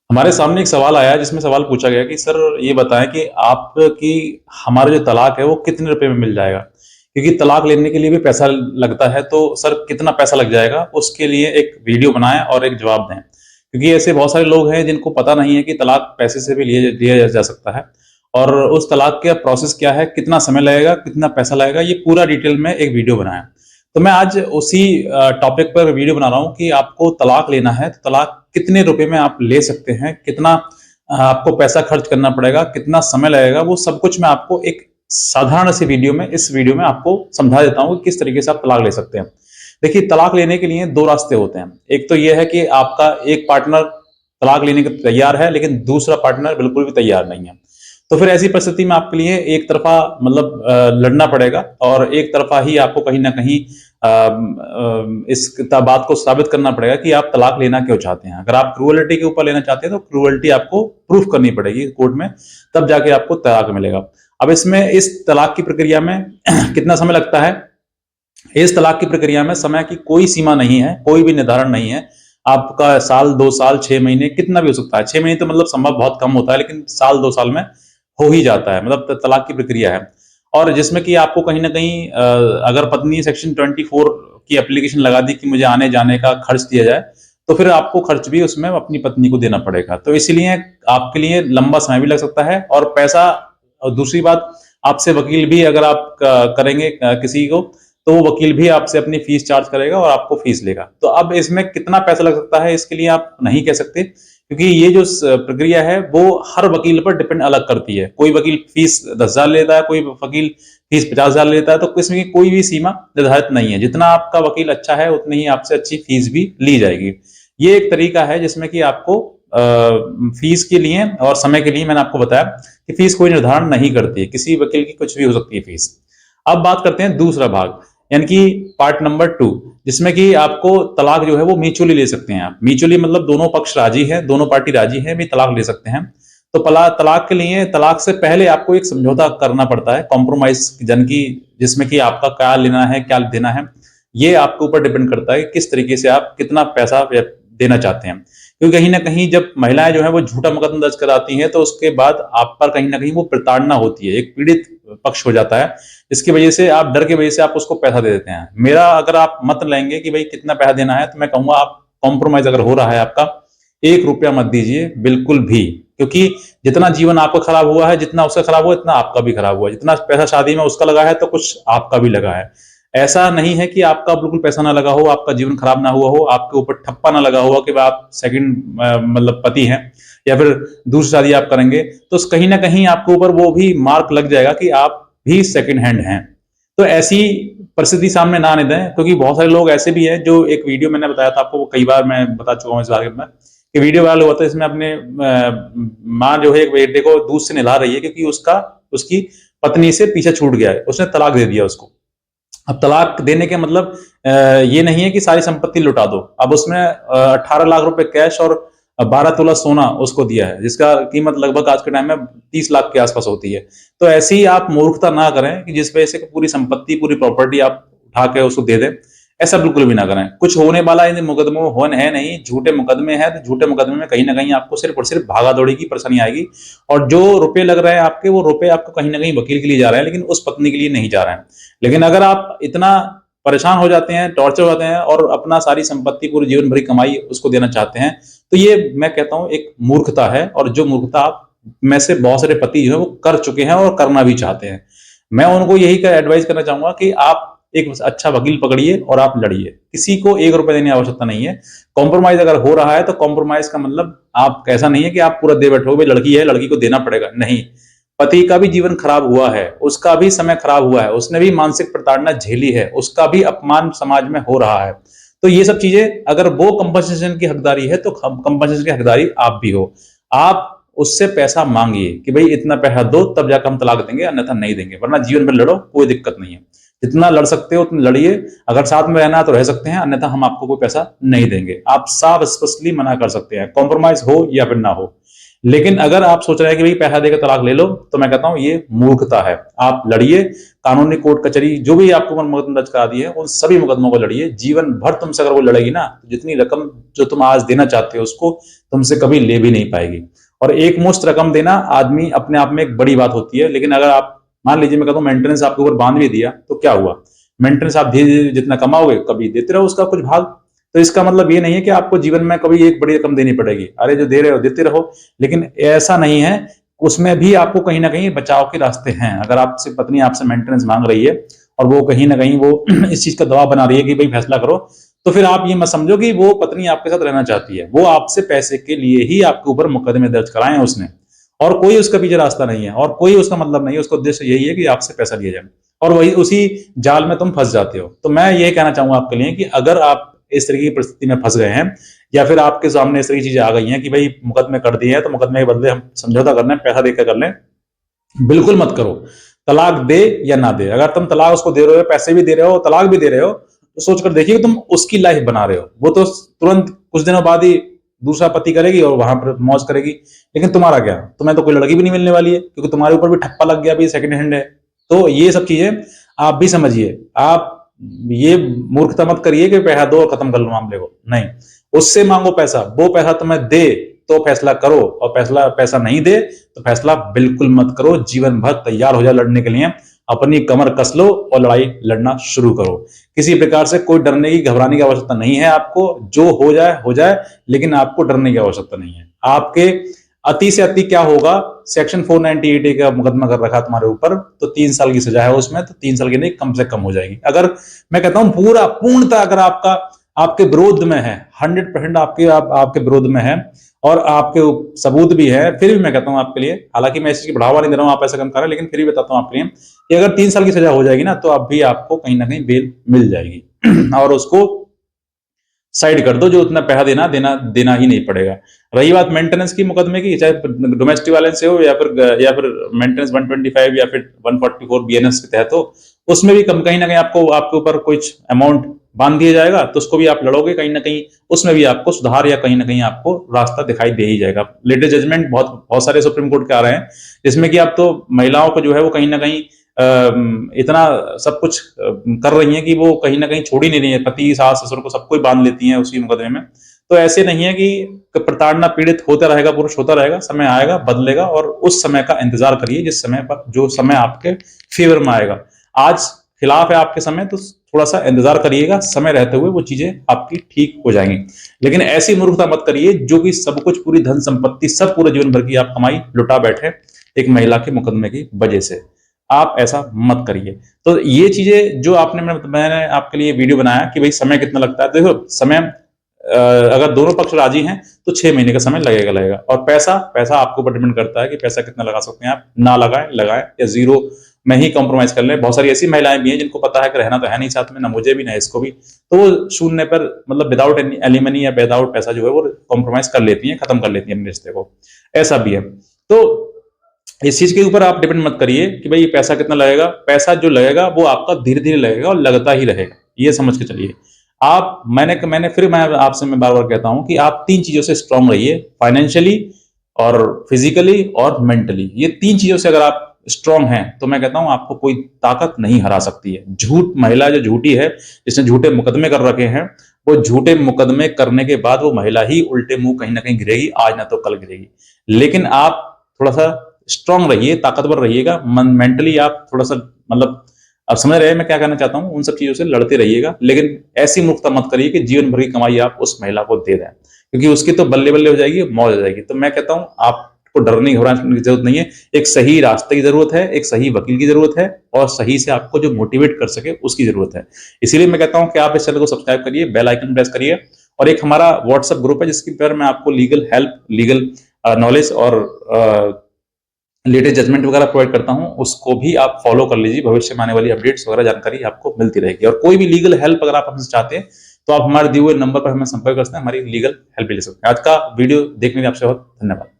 हमारे सामने एक सवाल आया जिसमें सवाल पूछा गया कि सर ये बताएं कि आपकी हमारा जो तलाक है वो कितने रुपए में मिल जाएगा। क्योंकि तलाक लेने के लिए भी पैसा लगता है, तो सर कितना पैसा लग जाएगा उसके लिए एक वीडियो बनाएं और एक जवाब दें। क्योंकि ऐसे बहुत सारे लोग हैं जिनको पता नहीं है कि तलाक पैसे से भी लिया जा सकता है। और उस तलाक का प्रोसेस क्या है, कितना समय लगेगा, कितना पैसा लगेगा, ये पूरा डिटेल में एक वीडियो बनाया। तो मैं आज उसी टॉपिक पर वीडियो बना रहा हूँ कि आपको तलाक लेना है तो तलाक कितने रुपए में आप ले सकते हैं, कितना आपको पैसा खर्च करना पड़ेगा, कितना समय लगेगा, वो सब कुछ मैं आपको एक साधारण सी वीडियो में, इस वीडियो में आपको समझा देता हूँ कि किस तरीके से आप तलाक ले सकते हैं। देखिए, तलाक लेने के लिए दो रास्ते होते हैं। एक तो यह है कि आपका एक पार्टनर तलाक लेने को तैयार है लेकिन दूसरा पार्टनर बिल्कुल भी तैयार नहीं है। तो फिर ऐसी परिस्थिति में आपके लिए एक तरफा मतलब लड़ना पड़ेगा और एक तरफा ही आपको कहीं ना कहीं इस बात को साबित करना पड़ेगा कि आप तलाक लेना क्यों चाहते हैं। अगर आप क्रूअलिटी के ऊपर लेना चाहते हैं तो क्रूअलिटी आपको प्रूफ करनी पड़ेगी कोर्ट में, तब जाके आपको तलाक मिलेगा। अब इसमें इस तलाक की प्रक्रिया में कितना समय लगता है, इस तलाक की प्रक्रिया में समय की कोई सीमा नहीं है, कोई भी निर्धारण नहीं है। आपका साल, 2 साल, 6 महीने, कितना भी हो सकता है। 6 महीने तो मतलब संभव बहुत कम होता है, लेकिन साल 2 साल में हो ही जाता है, मतलब तलाक की प्रक्रिया है। और जिसमें कि आपको कहीं ना कहीं अगर पत्नी सेक्शन 24 की एप्लीकेशन लगा दी कि मुझे आने जाने का खर्च दिया जाए, तो फिर आपको खर्च भी उसमें अपनी पत्नी को देना पड़ेगा। तो इसीलिए आपके लिए लंबा समय भी लग सकता है और पैसा। और दूसरी बात, आपसे वकील भी अगर आप करेंगे किसी को, तो वो वकील भी आपसे अपनी फीस चार्ज करेगा और आपको फीस लेगा। तो अब इसमें कितना पैसा लग सकता है इसके लिए आप नहीं कह सकते, क्योंकि ये जो प्रक्रिया है वो हर वकील पर डिपेंड अलग करती है। कोई वकील फीस 10,000 लेता है, कोई वकील फीस 50,000 लेता है। तो इसमें कोई भी सीमा निर्धारित नहीं है, जितना आपका वकील अच्छा है उतनी ही आपसे अच्छी फीस भी ली जाएगी। ये एक तरीका है जिसमें कि आपको फीस के लिए और समय के लिए मैंने आपको बताया कि फीस कोई निर्धारण नहीं करती है, किसी वकील की कुछ भी हो सकती है फीस। अब बात करते हैं दूसरा भाग, यानी कि पार्ट नंबर 2, जिसमें कि आपको तलाक जो है वो म्यूचुअली ले सकते हैं। आप म्यूचुअली मतलब दोनों पक्ष राजी है, दोनों पार्टी राजी है भी तलाक ले सकते हैं। तो तलाक के लिए, तलाक से पहले आपको एक समझौता करना पड़ता है, कॉम्प्रोमाइज, जन की, जिसमें कि आपका क्या लेना है क्या देना है, ये आपके ऊपर डिपेंड करता है कि किस तरीके से आप कितना पैसा देना चाहते हैं। क्योंकि कहीं ना कहीं जब महिलाएं जो है वो झूठा मुकदमा दर्ज कराती हैं, तो उसके बाद आप पर कहीं ना कहीं वो प्रताड़ना होती है, एक पीड़ित पक्ष हो जाता है। इसकी वजह से आप डर की वजह से आप उसको पैसा दे देते हैं। मेरा अगर आप मत लेंगे कि भाई कितना पैसा देना है, तो मैं कहूंगा आप कॉम्प्रोमाइज अगर हो रहा है आपका, 1 रुपया मत दीजिए बिल्कुल भी। क्योंकि जितना जीवन आपका खराब हुआ है, जितना उसका खराब हुआ, इतना आपका भी खराब हुआ। जितना पैसा शादी में उसका लगा है तो कुछ आपका भी लगा है। ऐसा नहीं है कि आपका बिल्कुल पैसा ना लगा हो, आपका जीवन खराब ना हुआ हो, आपके ऊपर ठप्पा ना लगा हुआ कि आप सेकंड मतलब पति हैं या फिर दूसरी शादी आप करेंगे, तो कहीं ना कहीं आपके ऊपर वो भी मार्क लग जाएगा कि आप भी सेकंड हैंड हैं। तो ऐसी परिस्थिति सामने ना आने दें, क्योंकि बहुत सारे लोग ऐसे भी हैं जो, एक वीडियो मैंने बताया था आपको, वो कई बार मैं बता चुका हूँ इस बारे में, कि वीडियो वायरल हुआ था इसमें अपने माँ जो है एक बेटे को दूध से नहला रही है क्योंकि उसकी पत्नी से पीछा छूट गया है, उसने तलाक दे दिया उसको। अब तलाक देने के मतलब ये नहीं है कि सारी संपत्ति लुटा दो। अब उसमें 18 लाख रुपए कैश और 12 तोला सोना उसको दिया है, जिसका कीमत लगभग आज के टाइम में 30 लाख के आसपास होती है। तो ऐसी ही आप मूर्खता ना करें कि जिस वजह से पूरी संपत्ति, पूरी प्रॉपर्टी आप उठा के उसको दे दें। ऐसा बिल्कुल भी ना करें। कुछ होने वाला इन मुकदमों में होन है नहीं, झूठे मुकदमे हैं, तो झूठे मुकदमे में कहीं ना कहीं आपको सिर्फ और सिर्फ भागा दौड़ी की परेशानी आएगी। और जो रुपए लग रहे हैं आपके, वो रुपए आपको कहीं ना कहीं वकील के लिए जा रहे हैं, लेकिन उस पत्नी के लिए नहीं जा रहे हैं। लेकिन अगर आप इतना परेशान हो जाते हैं, टॉर्चर हो जाते हैं और अपना सारी संपत्ति, पूरी जीवन भरी कमाई उसको देना चाहते हैं, तो ये मैं कहता हूं एक मूर्खता है। और जो मूर्खता आप में से बहुत सारे पति जो है वो कर चुके हैं और करना भी चाहते हैं। मैं उनको यही एडवाइस करना चाहूंगा कि आप एक अच्छा वकील पकड़िए और आप लड़िए। किसी को 1 रुपए देने की आवश्यकता नहीं है। कॉम्प्रोमाइज अगर हो रहा है तो कॉम्प्रोमाइज का मतलब आप, ऐसा नहीं है कि आप पूरा दे बैठोगे, लड़की है लड़की को देना पड़ेगा, नहीं। पति का भी जीवन खराब हुआ है, उसका भी समय खराब हुआ है, उसने भी मानसिक प्रताड़ना झेली है, उसका भी अपमान समाज में हो रहा है। तो ये सब चीजें, अगर वो कंपनसेशन की हकदारी है तो कंपनसेशन की हकदारी आप भी हो। आप उससे पैसा मांगिए कि भाई इतना पैसा दो, तब जाकर हम तलाक देंगे, अन्यथा नहीं देंगे। वरना जीवन भर लड़ो, कोई दिक्कत नहीं है। जितना लड़ सकते हो उतना लड़िए। अगर साथ में रहना है तो रह सकते हैं, अन्यथा हम आपको कोई पैसा नहीं देंगे। आप साफ स्पष्टली मना कर सकते हैं, कॉम्प्रोमाइज हो या फिर ना हो। लेकिन अगर आप सोच रहे हैं कि भाई पैसा देकर तलाक ले लो, तो मैं कहता हूं ये मूर्खता है। आप लड़िए, कानूनी कोर्ट कचहरी जो भी आपको मुकदमा दर्ज करा दिए हैं उन सभी मुकदमों को लड़िए। जीवन भर तुमसे अगर वो लड़ेगी ना, जितनी रकम जो तुम आज देना चाहते हो उसको तुमसे कभी ले भी नहीं पाएगी। और एक मुश्त रकम देना आदमी अपने आप में एक बड़ी बात होती है, लेकिन अगर आप मान लीजिए मैं कहता हूँ मेंटेनेंस आपके ऊपर बांध भी दिया तो क्या हुआ, मेंटेनेंस आप धीरे धीरे जितना कमाओगे कभी देते रहो उसका कुछ भाग। तो इसका मतलब ये नहीं है कि आपको जीवन में कभी एक बड़ी रकम देनी पड़ेगी, अरे जो दे रहे हो देते रहो, लेकिन ऐसा नहीं है, उसमें भी आपको कहीं ना कहीं बचाव के रास्ते हैं। अगर आपसे पत्नी आपसे मेंटेनेंस मांग रही है और वो कहीं ना कहीं वो इस चीज का दबाव बना रही है कि भाई फैसला करो, तो फिर आप ये मत समझो कि वो पत्नी आपके साथ रहना चाहती है, वो आपसे पैसे के लिए ही आपके ऊपर मुकदमे दर्ज कराए हैं उसने, और कोई उसका पीछे रास्ता नहीं है और कोई उसका मतलब नहीं है, उसका उद्देश्य यही है कि आपसे पैसा लिया जाए और वही उसी जाल में तुम फंस जाते हो। तो मैं ये कहना चाहूंगा आपके लिए कि अगर आप इस तरह की परिस्थिति में फंस गए हैं या फिर आपके सामने इस तरह की चीजें आ गई हैं कि भाई मुकदमे कर दिए हैं तो मुकदमे के बदले हम समझौता कर लें, पैसा देकर कर लें, बिल्कुल मत करो। तलाक दे या ना दे, अगर तुम तलाक उसको दे रहे हो, पैसे भी दे रहे हो, तलाक भी दे रहे हो, तो सोचकर देखिए कि तुम उसकी लाइफ बना रहे हो। वो तो तुरंत कुछ दिनों बाद ही दूसरा पति करेगी और वहां पर मौज करेगी, लेकिन तुम्हारा क्या, तुम्हें तो कोई लड़की भी नहीं मिलने वाली है क्योंकि तुम्हारे ऊपर भी ठप्पा लग गया, भी सेकंड हैंड है। तो ये सब चीजें आप भी समझिए। आप ये मूर्खता मत करिए कि पैसा दो और खत्म कर लो मामले को, नहीं, उससे मांगो पैसा, वो पैसा तुम्हें दे तो फैसला करो, और पैसा नहीं दे तो फैसला बिल्कुल मत करो। जीवन भर तैयार हो जाओ लड़ने के लिए, अपनी कमर कस लो और लड़ाई लड़ना शुरू करो। किसी प्रकार से कोई डरने की घबराने की आवश्यकता नहीं है आपको, जो हो जाए, लेकिन आपको डरने की आवश्यकता नहीं है। आपके अति से अति क्या होगा, सेक्शन 498A का मुकदमा कर रखा तुम्हारे ऊपर तो 3 साल की सजा है उसमें, तो 3 साल की नहीं कम से कम हो जाएगी। अगर मैं कहता हूं पूर्णता अगर आपके विरोध में है, 100% आपके विरोध में है और आपके सबूत भी है, फिर भी मैं कहता हूं आपके लिए, हालांकि मैं इस चीज की बढ़ावा नहीं दे रहा हूं, आप ऐसा कम कर रहे हैं, लेकिन फिर भी बताता हूं आपके लिए कि अगर 3 साल की सजा हो जाएगी ना तो अब भी आपको कहीं ना कहीं बेल मिल जाएगी और उसको साइड कर दो, जो उतना पैसा देना ही नहीं पड़ेगा। रही बात मेंटेनेंस की मुकदमे की, चाहे डोमेस्टिक वायलेंस से हो या फिर मेंटेनेंस 125 या फिर 144 बीएनएस के तहत हो, उसमें भी कहीं ना कहीं आपके ऊपर कुछ अमाउंट बांध दिया जाएगा, तो उसको भी आप लड़ोगे कहीं ना कहीं, उसमें भी आपको सुधार या कहीं ना कहीं आपको रास्ता दिखाई दे ही जाएगा। लेटेस्ट जजमेंट बहुत सारे सुप्रीम कोर्ट के आ रहे हैं जिसमें कि आप तो महिलाओं को जो है वो कहीं ना कहीं इतना सब कुछ कर रही हैं कि वो कहीं ना कहीं छोड़ ही नहीं रही है, पति सास ससुर को सबको ही बांध लेती हैं उसी मुकदमे में। तो ऐसे नहीं है कि प्रताड़ना पीड़ित होता रहेगा, पुरुष होता रहेगा, समय आएगा बदलेगा, और उस समय का इंतजार करिए जिस समय पर जो समय आपके फेवर में आएगा। आज खिलाफ है आपके समय, तो थोड़ा सा इंतजार करिएगा, समय रहते हुए वो चीजें आपकी ठीक हो जाएंगी। लेकिन ऐसी मूर्खता मत करिए जो कि सब कुछ, पूरी धन संपत्ति सब पूरे जीवन भर की आप कमाई लुटा बैठे एक महिला के मुकदमे की वजह से। आप ऐसा मत करिए। तो ये चीजें जो मैंने आपके लिए वीडियो बनाया कि भाई समय कितना लगता है, देखो समय अगर दोनों पक्ष राजी हैं तो 6 महीने का समय लगेगा। और पैसा आपके ऊपर डिपेंड करता है कि पैसा कितना लगा सकते हैं आप, ना लगाएं या जीरो में ही कॉम्प्रोमाइज कर लें। बहुत सारी ऐसी महिलाएं भी हैं जिनको पता है कि रहना तो है नहीं साथ में, ना मुझे भी ना इसको भी, तो वो शून्य पर मतलब विदाउट एलिमनी या विदाउट पैसा जो है वो कॉम्प्रोमाइज कर लेती हैं, खत्म कर लेती हैं अपने रिश्ते को, ऐसा भी है। तो इस चीज के ऊपर आप डिपेंड मत करिए कि भाई पैसा कितना लगेगा, पैसा जो लगेगा वो आपका धीरे धीरे लगेगा और लगता ही रहेगा, ये समझ के चलिए। मैं आपसे बार बार कहता हूं कि आप 3 चीजों से स्ट्रांग रहिए, फाइनेंशियली और फिजिकली और मेंटली। ये 3 चीजों से अगर आप स्ट्रांग हैं तो मैं कहता हूं आपको कोई ताकत नहीं हरा सकती है। महिला जो झूठी है, जिसने झूठे मुकदमे कर रखे हैं, वो झूठे मुकदमे करने के बाद वो महिला ही उल्टे मुंह कहीं ना कहीं गिरेगी, आज ना तो कल गिरेगी। लेकिन आप थोड़ा सा स्ट्रांग रहिए, ताकतवर रहिएगा, मेंटली आप थोड़ा सा मतलब, अब समझ रहे हैं मैं क्या कहना चाहता हूं, उन सब चीजों से लड़ते रहिएगा। लेकिन ऐसी मूर्खता मत करिए कि जीवन भर की कमाई आप उस महिला को दे दें, क्योंकि उसकी तो बल्ले बल्ले हो जाएगी, मौज हो जाएगी। तो मैं कहता हूं आपको डरने घबराने की जरूरत नहीं है, एक सही रास्ते की जरूरत है, एक सही वकील की जरूरत है, और सही से आपको जो मोटिवेट कर सके उसकी जरूरत है। इसीलिए मैं कहता हूं कि आप इस चैनल को सब्सक्राइब करिए, बेल आइकन प्रेस करिए, और एक हमारा व्हाट्सएप ग्रुप है जिसके पर मैं आपको लीगल हेल्प, लीगल नॉलेज और लेटेस्ट जजमेंट वगैरह प्रोवाइड करता हूं, उसको भी आप फॉलो कर लीजिए। भविष्य में आने वाली अपडेट्स वगैरह जानकारी आपको मिलती रहेगी। और कोई भी लीगल हेल्प अगर आप हमसे चाहते हैं तो आप हमारे दिए हुए नंबर पर हमें संपर्क कर सकते हैं, हमारी लीगल हेल्प ले सकते हैं। आज का वीडियो देखने के लिए आपसे बहुत धन्यवाद।